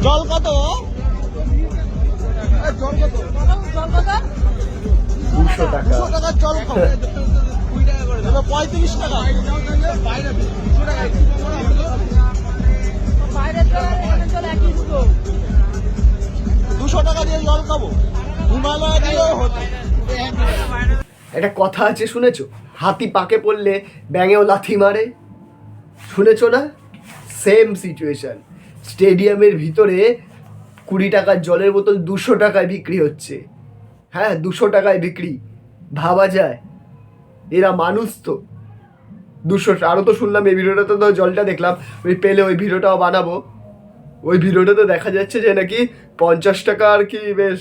জল কত? জল কত? 200 টাকা। 200 টাকার জল খাবে 35 টাকা। বাইরে 200 টাকা। বাইরের জল এখানের জল একই দুটো। 200 টাকা দিয়ে জল খাবো। হিমালয় দিয়েও হতো। একটা কথা আছে শুনেছো, হাতি পাকে পড়লে ব্যাঙেও লাথি মারে। শুনেছো না? Same situation. স্টেডিয়ামের ভিতরে 20 টাকার জলের বোতল 200 টাকায় বিক্রি হচ্ছে। হ্যাঁ, 200 টাকায় বিক্রি। ভাবা যায়? এরা মানুষ তো। 200। আরও তো শুনলাম এই ভিডিওটাতে, তো জলটা দেখলাম, ওই পেলে ওই ভিডিওটাও বানাবো। ওই ভিডিওটাতে দেখা যাচ্ছে যে নাকি 50 টাকা আর কি বেশ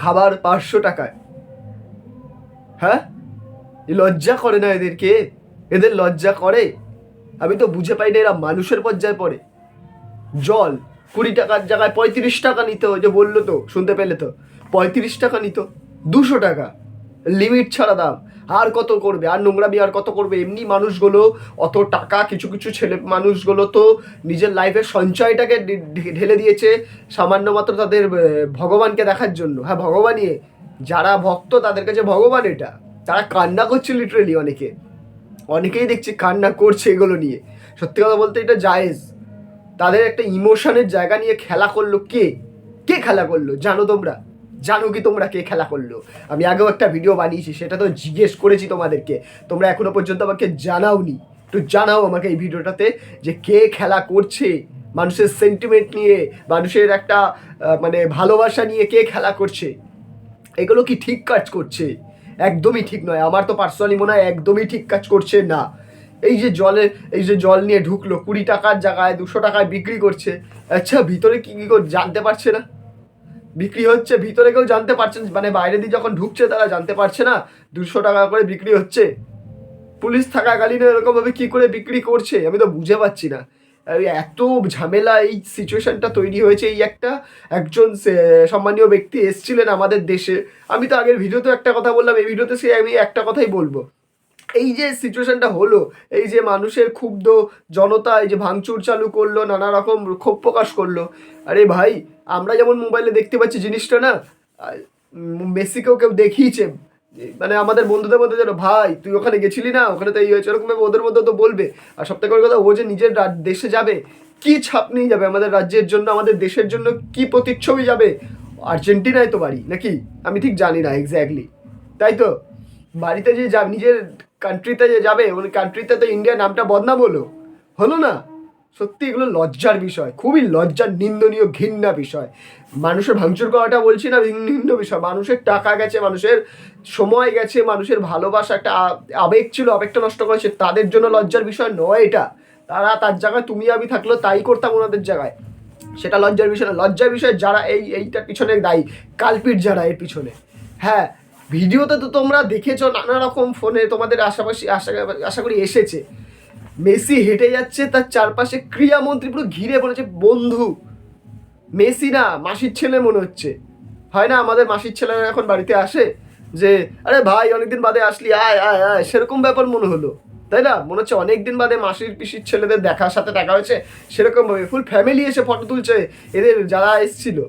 খাবার 500 টাকায়। হ্যাঁ, লজ্জা করে না এদেরকে? এদের লজ্জা করে? আমি তো বুঝে পাই না এরা মানুষের পর্যায়ে পড়ে। জল 20 টাকার জায়গায় 35 টাকা নিত, যে বললো তো, শুনতে পেলে তো, 35 টাকা নিত। 200 টাকা লিমিট ছাড়া দাম। আর কত করবে? আর নোংরামি আর কত করবে? এমনি মানুষগুলো অত টাকা, কিছু কিছু ছেলে মানুষগুলো তো নিজের লাইফের সঞ্চয়টাকে ঢেলে দিয়েছে সামান্য মাত্র তাদের ভগবানকে দেখার জন্য। হ্যাঁ, ভগবানই, যারা ভক্ত তাদের কাছে ভগবান এটা। তারা কান্না করছে লিটারেলি। অনেকেই দেখছি কান্না করছে এগুলো নিয়ে। সত্যি কথা বলতে এটা জায়েজ। তাদের একটা ইমোশনের জায়গা নিয়ে খেলা করলো কে? কে খেলা করলো জানো তোমরা? জানো কি তোমরা কে খেলা করলো? আমি আগেও একটা ভিডিও বানিয়েছি, সেটা তো জিজ্ঞেস করেছি তোমাদেরকে, তোমরা এখনো পর্যন্ত আমাকে জানাওনি। একটু জানাও আমাকে এই ভিডিওটাতে যে কে খেলা করছে মানুষের সেন্টিমেন্ট নিয়ে, মানুষের একটা মানে ভালোবাসা নিয়ে কে খেলা করছে। এগুলো কি ঠিক কাজ করছে? একদমই ঠিক নয়। আমার তো পার্সোনালি মনে হয় একদমই ঠিক কাজ করছে না। এই যে জল নিয়ে ঢুকলো 20 টাকার জায়গায় 200 টাকায় বিক্রি করছে। আচ্ছা, ভিতরে কি জানতে পারছে না? বিক্রি হচ্ছে ভিতরে, কেউ জানতে পারছে না? মানে বাইরে দিয়ে যখন ঢুকছে তারা জানতে পারছে না 200 টাকা করে বিক্রি হচ্ছে? পুলিশ থাকাকালীন এরকমভাবে কি করে বিক্রি করছে আমি তো বুঝে পাচ্ছি না। এত ঝামেলা এই সিচুয়েশনটা তৈরি হয়েছে। একজন সম্মানীয় ব্যক্তি এসছিলেন আমাদের দেশে। আমি তো আগের ভিডিওতে একটা কথা বললাম, এই ভিডিওতে আমি একটা কথাই বলবো। এই যে সিচুয়েশনটা হলো, এই যে মানুষের ক্ষুব্ধ জনতা এই যে ভাঙচুর চালু করলো, নানা রকম ক্ষোভ প্রকাশ করলো। আরে ভাই, আমরা যেমন মোবাইলে দেখতে পাচ্ছি জিনিসটা না, মেসিকেও কেউ দেখিয়েছে, মানে আমাদের বন্ধুদের মধ্যে যেন, ভাই তুই ওখানে গেছিলি না, ওখানে তো এই হয়েছে, এরকমভাবে ওদের মধ্যে তো বলবে। আর সব থেকে বড় কথা, ও যে নিজের দেশে যাবে, কি ছাপ নিয়ে যাবে আমাদের রাজ্যের জন্য, আমাদের দেশের জন্য কি প্রতিচ্ছবি যাবে? আর্জেন্টিনায় তো বাড়ি নাকি, আমি ঠিক জানি না এক্স্যাক্টলি, তাই তো? বাড়িতে যে নিজের কান্ট্রিতে যে যাবে, ওই কান্ট্রিতে তো ইন্ডিয়ার নামটা বদনাম হলো না? সত্যি এগুলো লজ্জার বিষয়, খুবই লজ্জার, নিন্দনীয়, ঘৃণা বিষয়। মানুষের ভাঙচুর করাটা বলছি না ভিন্ন বিষয়, মানুষের টাকা গেছে, মানুষের সময় গেছে, মানুষের ভালোবাসা, একটা আবেগ ছিল, আবেগটা নষ্ট করেছে, তাদের জন্য লজ্জার বিষয় নয় এটা। তার জায়গায় তুমি আমি থাকলেও তাই করতাম ওনাদের জায়গায়, সেটা লজ্জার বিষয় না। লজ্জার বিষয় যারা এইটার পিছনে দায়ী, কালপিট যারা এর পিছনে। হ্যাঁ, ভিডিওতে তো তোমরা দেখেছো নানা রকম, ফোনে তোমাদের আশাপাশি আশা করি এসেছে, মেসি হেঁটে যাচ্ছে, তার চারপাশে ক্রীড়ামন্ত্রী পুরো ঘিরে বলেছে বন্ধু। মেসি না, মাসির ছেলে মনে হচ্ছে। হয় না আমাদের মাসির ছেলেরা এখন বাড়িতে আসে যে আরে ভাই অনেকদিন বাদে আসলি, আয় আয় আয়, সেরকম ব্যাপার মনে হলো, তাই না? মনে হচ্ছে অনেকদিন বাদে মাসির পিসির ছেলেদের সাথে দেখা হয়েছে, সেরকমভাবে ফুল ফ্যামিলি এসে ফটো তুলছে এদের যারা এসেছিল,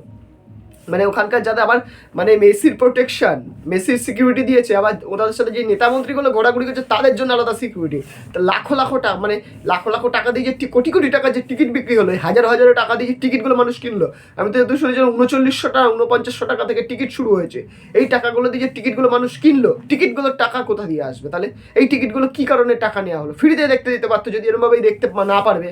মানে ওখানকার যাতে আবার মানে মেসির প্রোটেকশন, মেসির সিকিউরিটি দিয়েছে, আবার ওনাদের সাথে যে নেতামন্ত্রীগুলো ঘোরাঘুরি করছে তাদের জন্য আলাদা সিকিউরিটি। তো লাখো লাখো টাকা, মানে লাখো লাখো টাকা দিয়ে যে কোটি কোটি টাকা যে টিকিট বিক্রি হলো, হাজার হাজার টাকা দিয়ে যে টিকিটগুলো মানুষ কিনলো, আমি তো এত শুনেছি 3900 টাকা 4900 টাকা থেকে টিকিট শুরু হয়েছে। এই টাকাগুলো দিয়ে যে টিকিটগুলো মানুষ কিনলো, টিকিটগুলোর টাকা কোথা দিয়ে আসবে তাহলে? এই টিকিটগুলো কী কারণে টাকা নেওয়া হলো? ফ্রিতে দেখতে দিতে পারতো যদি এরমভাবেই দেখতে না পারবে।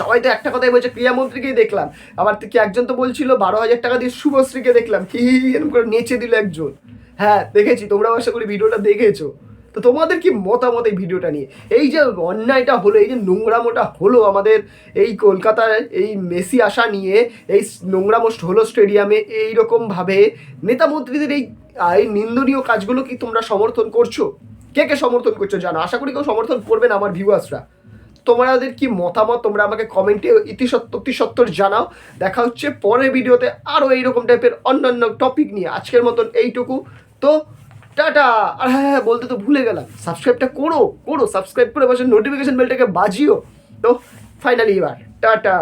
সবাই তো একটা কথাই বলছে, ক্রীড়ামন্ত্রীকেই দেখলাম, আবার কি একজন তো বলছিল 12,000 টাকা দিয়ে শুভশ্রীকে দেখলাম কি এরকম করে নেচে দিল একজন। হ্যাঁ দেখেছি, তোমরা আশা করি ভিডিওটা দেখেছো। তো তোমাদের কি মতামত এই ভিডিওটা নিয়ে? এই যে অন্যায়টা হলো, এই যে নোংরামোটা হলো আমাদের এই কলকাতায়, এই মেসি আসা নিয়ে এই নোংরামোষ্ট হলো স্টেডিয়ামে, এইরকমভাবে নেতা মন্ত্রীদের এই নিন্দনীয় কাজগুলো কি তোমরা সমর্থন করছো? কে কে সমর্থন করছো জানো? আশা করি কেউ সমর্থন করবে না আমার ভিউয়ার্সরা। তোমাদের কি মতামত তোমরা আমাকে কমেন্টে অতি সত্বর জানাও। দেখা হচ্ছে পরের ভিডিওতে আরও এইরকম টাইপের অন্যান্য টপিক নিয়ে। আজকের মতন এইটুকু, তো টাটা। আর হ্যাঁ, বলতে তো ভুলে গেলাম, সাবস্ক্রাইবটা করো, সাবস্ক্রাইব করে বসে নোটিফিকেশন বেলটাকে বাজিও। তো ফাইনালি এবার টাটা।